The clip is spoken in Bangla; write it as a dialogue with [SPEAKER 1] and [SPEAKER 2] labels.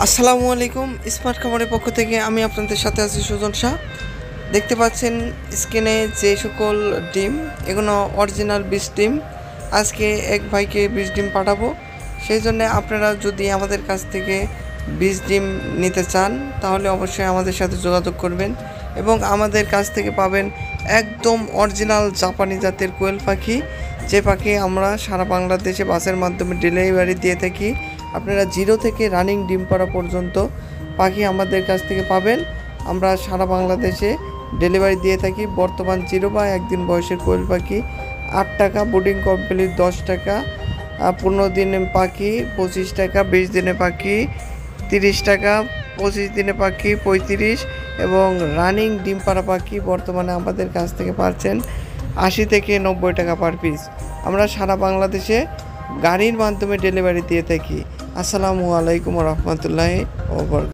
[SPEAKER 1] আসসালামু আলাইকুম। স্মার্ট খামারের পক্ষ থেকে আমি আপনাদের সাথে আছি সুজন শাহ। দেখতে পাচ্ছেন স্ক্রিনে যে সকল ডিম, এগুলো অরিজিনাল 20 ডিম। আজকে এক ভাইকে 20 ডিম পাঠাবো। সেই জন্য আপনারা যদি আমাদের কাছ থেকে 20 ডিম নিতে চান তাহলে অবশ্যই আমাদের সাথে যোগাযোগ করবেন এবং আমাদের কাছ থেকে পাবেন একদম অরিজিনাল জাপানি জাতের কোয়েল পাখি, যে পাখি আমরা সারা বাংলাদেশে বাসের মাধ্যমে ডেলিভারি দিয়ে থাকি। আপনারা 0 থেকে রানিং ডিম পাড়া পর্যন্ত পাখি আমাদের কাছ থেকে পাবেন। আমরা সারা বাংলাদেশে ডেলিভারি দিয়ে থাকি। বর্তমান 0 বা 1 দিন বয়সের কোয়েল পাখি 8 টাকা, বোর্ডিং কমপ্লিট 10 টাকা, 15 দিনে পাখি 25 টাকা, 20 দিনে পাখি 30 টাকা, 25 দিনে পাখি 35, এবং রানিং ডিম পাড়া পাখি বর্তমানে আমাদের কাছ থেকে পাচ্ছেন 80 থেকে 90 টাকা পার পিস। আমরা সারা বাংলাদেশে গাড়ির মাধ্যমে ডেলিভারি দিয়ে থাকি। আসসালামু আলাইকুম রহমতুল্লাহি ওয়া বারাকাতুহু।